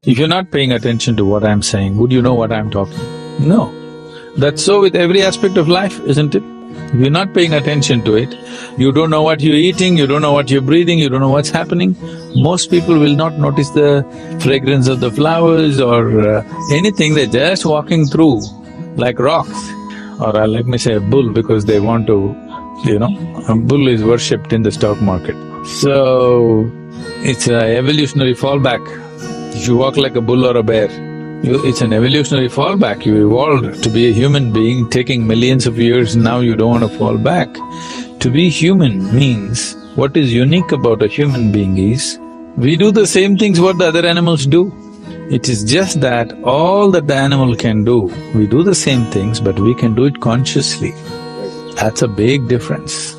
If you're not paying attention to what I'm saying, would you know what I'm talking? No. That's so with every aspect of life, isn't it? If you're not paying attention to it, you don't know what you're eating, you don't know what you're breathing, you don't know what's happening. Most people will not notice the fragrance of the flowers or anything, they're just walking through like rocks. Or let me say a bull because they want to, a bull is worshipped in the stock market. So, it's an evolutionary fallback. If you walk like a bull or a bear, it's an evolutionary fallback. You evolved to be a human being, taking millions of years, now you don't want to fall back. To be human means, what is unique about a human being is, we do the same things what the other animals do. It is just that all that the animal can do, we do the same things, but we can do it consciously. That's a big difference.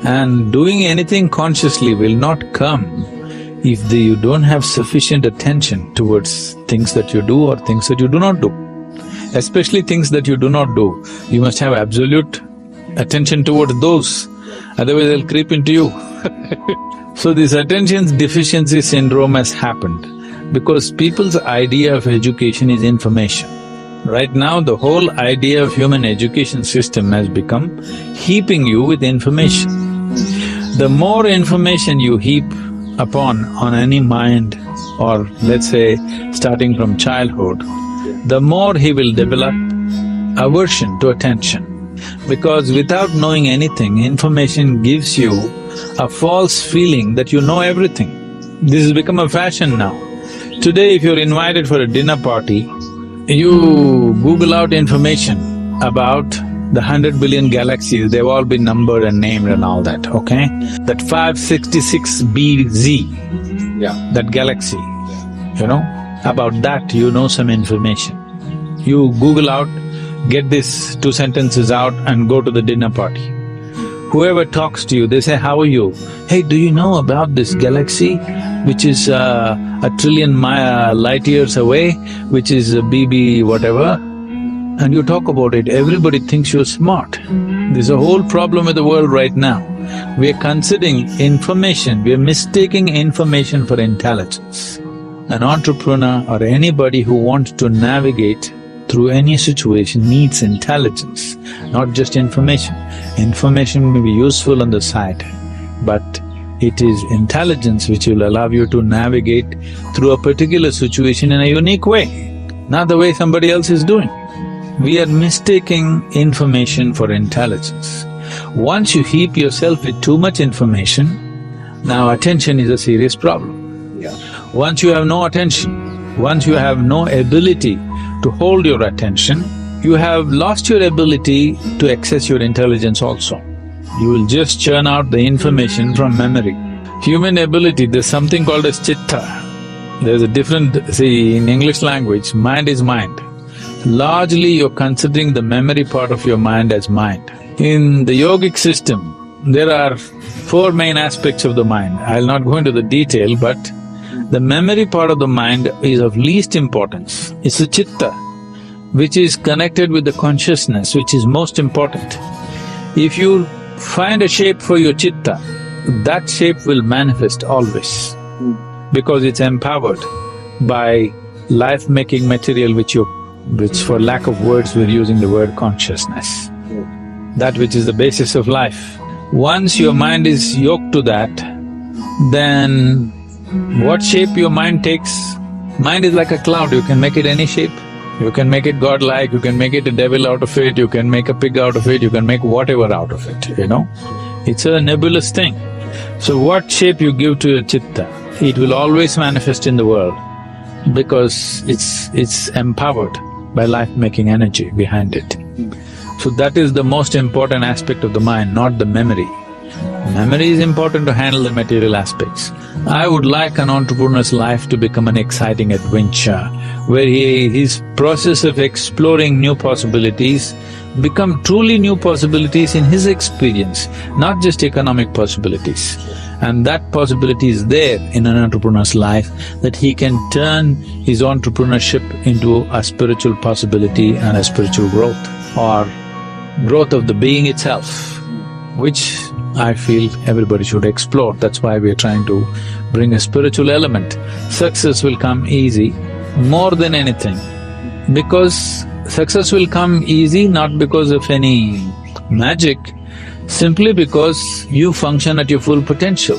And doing anything consciously will not come if you don't have sufficient attention towards things that you do or things that you do not do. Especially things that you do not do, you must have absolute attention towards those, otherwise they'll creep into you. So this attention deficiency syndrome has happened because people's idea of education is information. Right now, the whole idea of human education system has become heaping you with information. The more information you heap upon on any mind, or let's say starting from childhood, the more he will develop aversion to attention. Because without knowing anything, information gives you a false feeling that you know everything. This has become a fashion now. Today, if you're invited for a dinner party, you Google out information about the 100 billion galaxies, they've all been numbered and named and all that, okay? That 566BZ, that galaxy, about that you know some information. You Google out, get these 2 sentences out and go to the dinner party. Whoever talks to you, they say, how are you? Hey, do you know about this galaxy which is a trillion light years away, which is BB whatever? And you talk about it, everybody thinks you're smart. There's a whole problem with the world right now. We are considering information, we are mistaking information for intelligence. An entrepreneur or anybody who wants to navigate through any situation needs intelligence, not just information. Information may be useful on the side, but it is intelligence which will allow you to navigate through a particular situation in a unique way, not the way somebody else is doing. We are mistaking information for intelligence. Once you heap yourself with too much information, now attention is a serious problem. Once you have no attention, once you have no ability to hold your attention, you have lost your ability to access your intelligence also. You will just churn out the information from memory. Human ability, there's something called as chitta. There's a different… see, in English language, mind is mind. Largely you're considering the memory part of your mind as mind. In the yogic system, there are 4 main aspects of the mind. I'll not go into the detail, but the memory part of the mind is of least importance. It's the chitta, which is connected with the consciousness, which is most important. If you find a shape for your chitta, that shape will manifest always, because it's empowered by life-making material which for lack of words we're using the word consciousness. That which is the basis of life. Once your mind is yoked to that, then what shape your mind takes, mind is like a cloud, you can make it any shape. You can make it godlike, you can make it a devil out of it, you can make a pig out of it, you can make whatever out of it, It's a nebulous thing. So what shape you give to your chitta, it will always manifest in the world because it's empowered by life-making energy behind it. So that is the most important aspect of the mind, not the memory. Memory is important to handle the material aspects. I would like an entrepreneur's life to become an exciting adventure, where his process of exploring new possibilities become truly new possibilities in his experience, not just economic possibilities. And that possibility is there in an entrepreneur's life, that he can turn his entrepreneurship into a spiritual possibility and a spiritual growth, or growth of the being itself, which I feel everybody should explore. That's why we are trying to bring a spiritual element. Success will come easy more than anything, because success will come easy not because of any magic, simply because you function at your full potential.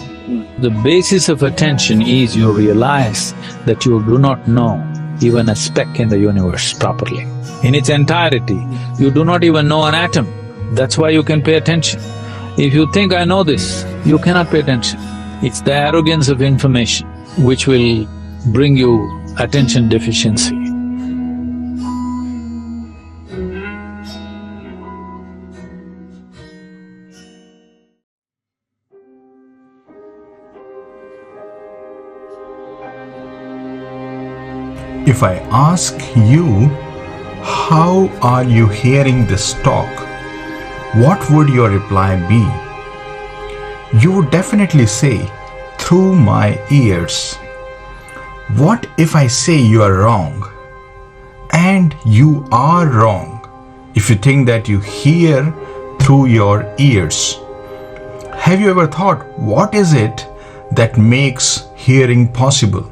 The basis of attention is you realize that you do not know even a speck in the universe properly. In its entirety, you do not even know an atom. That's why you can pay attention. If you think, I know this, you cannot pay attention. It's the arrogance of information which will bring you attention deficiency. If I ask you, how are you hearing this talk? What would your reply be? You would definitely say, through my ears. What if I say you are wrong? And you are wrong if you think that you hear through your ears. Have you ever thought, what is it that makes hearing possible?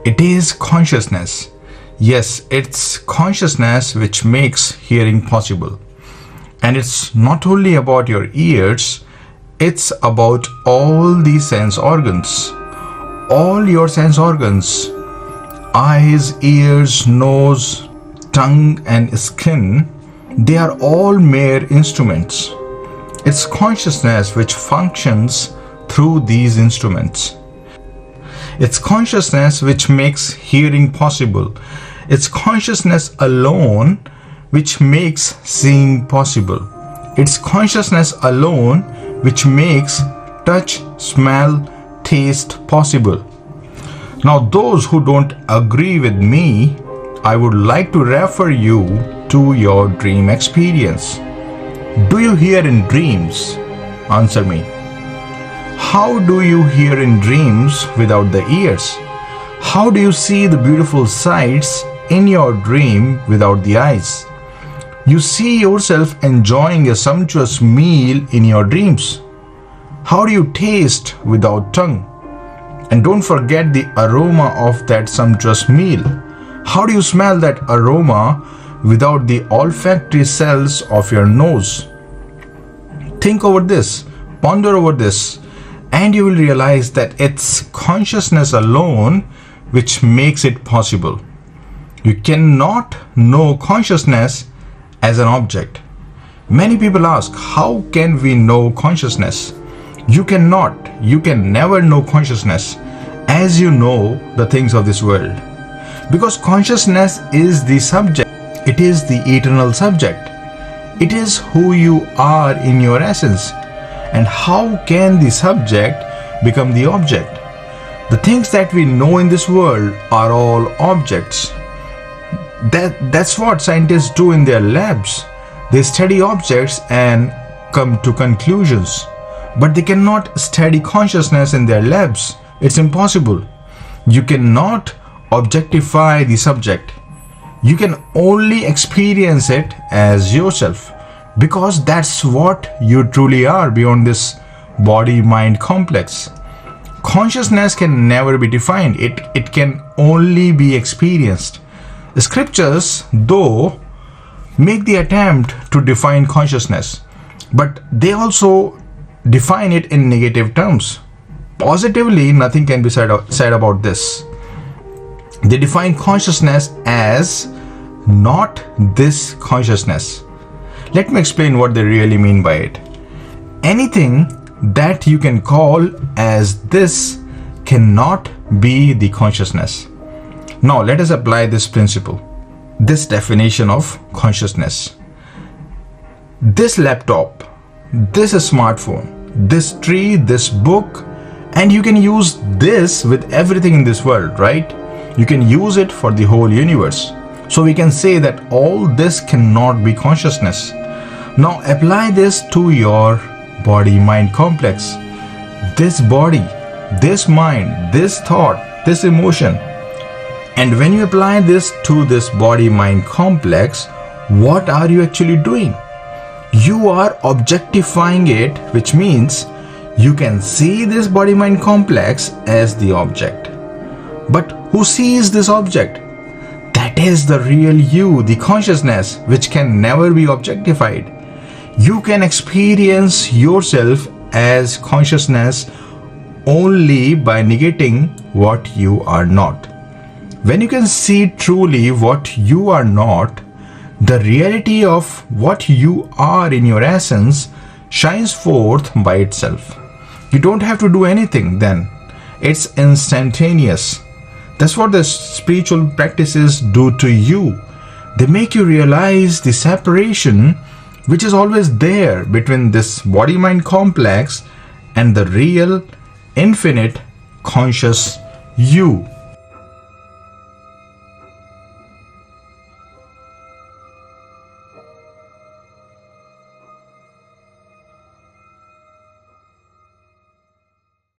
It is consciousness. Yes, it's consciousness which makes hearing possible. And it's not only about your ears, it's about all the sense organs. All your sense organs, eyes, ears, nose, tongue and skin, they are all mere instruments. It's consciousness which functions through these instruments. It's consciousness which makes hearing possible. It's consciousness alone which makes seeing possible. It's consciousness alone which makes touch, smell, taste possible. Now, those who don't agree with me, I would like to refer you to your dream experience. Do you hear in dreams? Answer me. How do you hear in dreams without the ears? How do you see the beautiful sights in your dream without the eyes? You see yourself enjoying a sumptuous meal in your dreams. How do you taste without tongue? And don't forget the aroma of that sumptuous meal. How do you smell that aroma without the olfactory cells of your nose? Think over this, ponder over this, and you will realize that it's consciousness alone which makes it possible. You cannot know consciousness as an object. Many people ask, how can we know consciousness? You can never know consciousness as you know the things of this world. Because consciousness is the subject, it is the eternal subject. It is who you are in your essence. And how can the subject become the object? The things that we know in this world are all objects. That's what scientists do in their labs. They study objects and come to conclusions. But they cannot study consciousness in their labs. It's impossible. You cannot objectify the subject. You can only experience it as yourself, because that's what you truly are beyond this body-mind complex. Consciousness can never be defined. It can only be experienced. The scriptures, though, make the attempt to define consciousness, but they also define it in negative terms. Positively, nothing can be said about this. They define consciousness as not this consciousness. Let me explain what they really mean by it. Anything that you can call as this cannot be the consciousness. Now let us apply this principle, this definition of consciousness. This laptop, this smartphone, this tree, this book, and you can use this with everything in this world, right? You can use it for the whole universe. So we can say that all this cannot be consciousness. Now apply this to your body-mind complex. This body, this mind, this thought, this emotion. And when you apply this to this body-mind complex, what are you actually doing? You are objectifying it, which means you can see this body-mind complex as the object. But who sees this object? That is the real you, the consciousness, which can never be objectified. You can experience yourself as consciousness only by negating what you are not. When you can see truly what you are not, the reality of what you are in your essence shines forth by itself. You don't have to do anything then. It's instantaneous. That's what the spiritual practices do to you. They make you realize the separation which is always there between this body-mind complex and the real, infinite, conscious you.